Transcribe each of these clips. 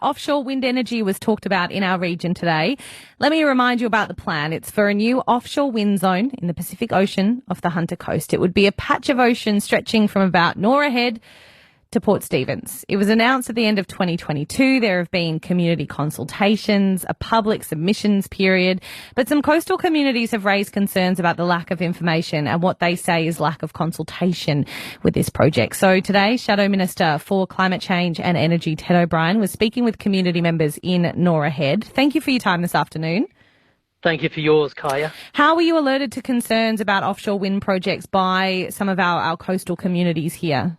offshore wind energy was talked about in our region today. Let me remind you about the plan. It's for a new offshore wind zone in the Pacific Ocean off the Hunter Coast. It would be a patch of ocean stretching from about Norah Head to Port Stephens. It was announced at the end of 2022. There have been community consultations, a public submissions period, but some coastal communities have raised concerns about the lack of information and what they say is lack of consultation with this project. So today, Shadow Minister for Climate Change and Energy, Ted O'Brien, was speaking with community members in Norah Head. Thank you for your time this afternoon. Thank you for yours, Kaya. How were you alerted to concerns about offshore wind projects by some of our coastal communities here?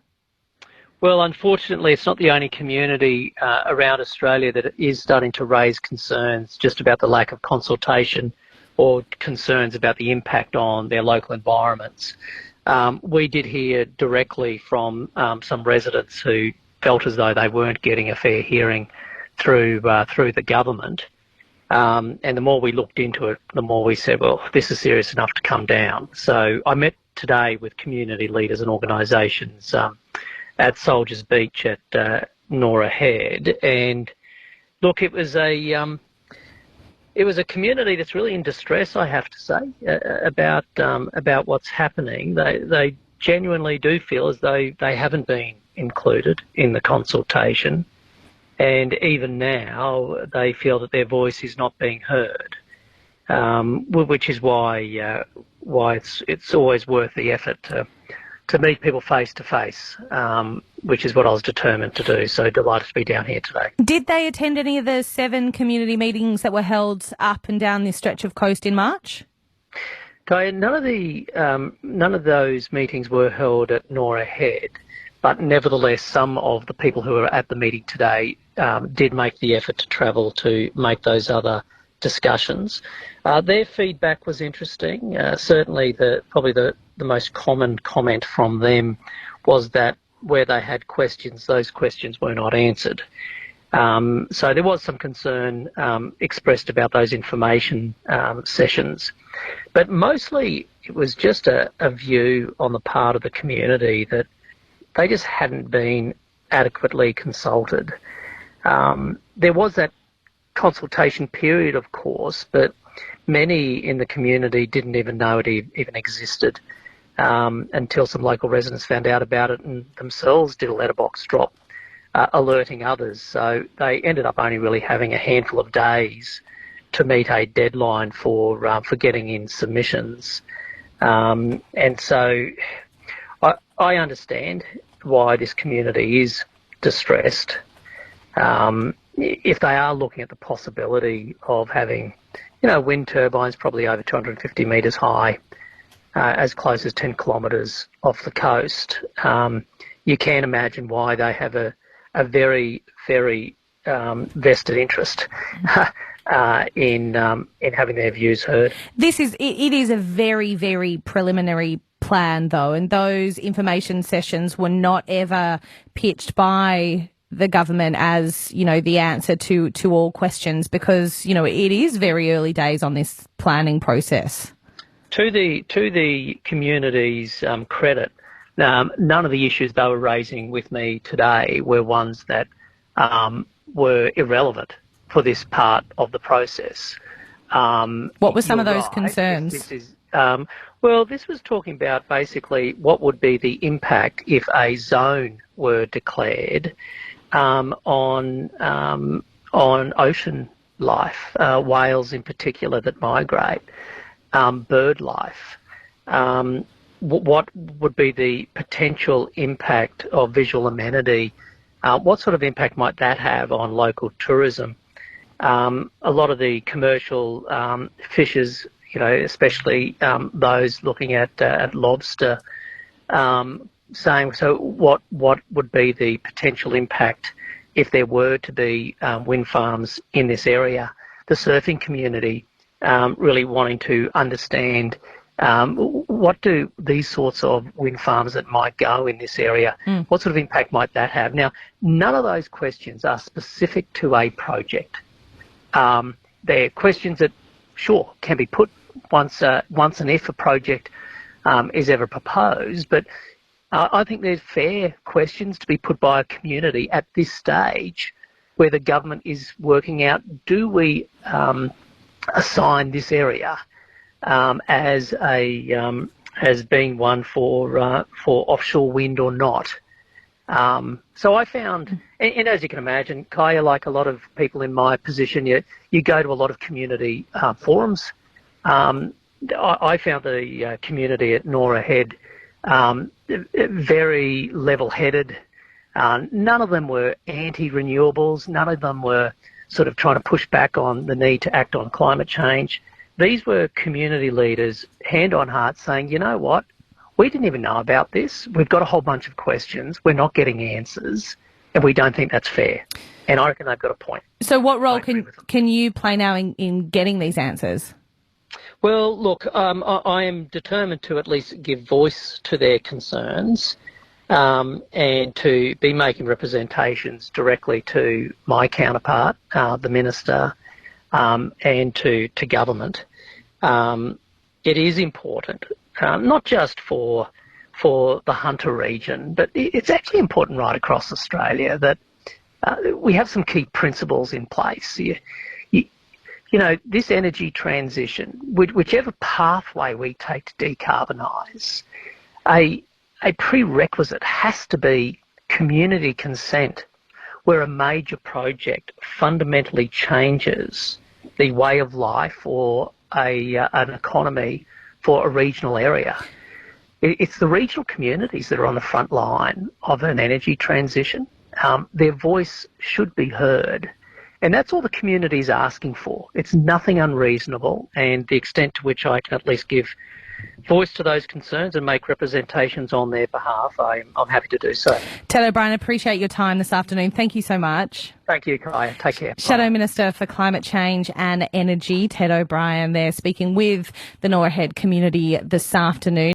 Well, unfortunately, it's not the only community around Australia that is starting to raise concerns just about the lack of consultation or concerns about the impact on their local environments. We did hear directly from some residents who felt as though they weren't getting a fair hearing through the government. And the more we looked into it, the more we said, well, this is serious enough to come down. So I met today with community leaders and organisations at Soldiers Beach at Norah Head, and look, it was a community that's really in distress, I have to say, about what's happening. They genuinely do feel as though they haven't been included in the consultation, and even now they feel that their voice is not being heard, which is why it's always worth the effort to meet people face to face, which is what I was determined to do. So delighted to be down here today. Did they attend any of the 7 community meetings that were held up and down this stretch of coast in March? Diane, none of those meetings were held at Norah Head, but nevertheless, some of the people who were at the meeting today did make the effort to travel to make those other discussions. Their feedback was interesting. Certainly, probably the most common comment from them was that where they had questions, those questions were not answered. So there was some concern expressed about those information sessions. But mostly it was just a view on the part of the community that they just hadn't been adequately consulted. There was that consultation period, of course, but many in the community didn't even know it even existed until some local residents found out about it and themselves did a letterbox drop alerting others. So they ended up only really having a handful of days to meet a deadline for getting in submissions. And so I understand why this community is distressed. If they are looking at the possibility of having, wind turbines probably over 250 metres high, as close as 10 kilometres off the coast, you can imagine why they have a very, very vested interest in having their views heard. It is a very, very preliminary plan, though, and those information sessions were not ever pitched by the government as, the answer to all questions, because, it is very early days on this planning process. To the community's credit, none of the issues they were raising with me today were ones that were irrelevant for this part of the process. What were some of those concerns? This was talking about basically what would be the impact if a zone were declared on ocean life, whales in particular that migrate, bird life. What would be the potential impact of visual amenity? What sort of impact might that have on local tourism? A lot of the commercial fishers, especially those looking at lobster, saying, so what would be the potential impact if there were to be wind farms in this area? The surfing community really wanting to understand what do these sorts of wind farms that might go in this area, what sort of impact might that have? Now, none of those questions are specific to a project. They're questions that, sure, can be put once and if a project is ever proposed, but I think there's fair questions to be put by a community at this stage where the government is working out, do we assign this area as being one for offshore wind or not? So I found, and as you can imagine, Kaya, like a lot of people in my position, you go to a lot of community forums. I found the community at Norah Head very level-headed. None of them were anti-renewables. None of them were sort of trying to push back on the need to act on climate change. These were community leaders, hand on heart, saying, you know what, we didn't even know about this. We've got a whole bunch of questions. We're not getting answers, and we don't think that's fair. And I reckon they've got a point. So what role can you play now in getting these answers? Well, look, I am determined to at least give voice to their concerns and to be making representations directly to my counterpart, the Minister, and to government. It is important, not just for the Hunter region, but it's actually important right across Australia that we have some key principles in place. You know, this energy transition, whichever pathway we take to decarbonise, a prerequisite has to be community consent, where a major project fundamentally changes the way of life or an economy for a regional area. It's the regional communities that are on the front line of an energy transition. Their voice should be heard. And that's all the community is asking for. It's nothing unreasonable, and the extent to which I can at least give voice to those concerns and make representations on their behalf, I'm happy to do so. Ted O'Brien, appreciate your time this afternoon. Thank you so much. Thank you, Kaya. Take care. Shadow Bye. Minister for Climate Change and Energy, Ted O'Brien, there speaking with the Norah Head community this afternoon.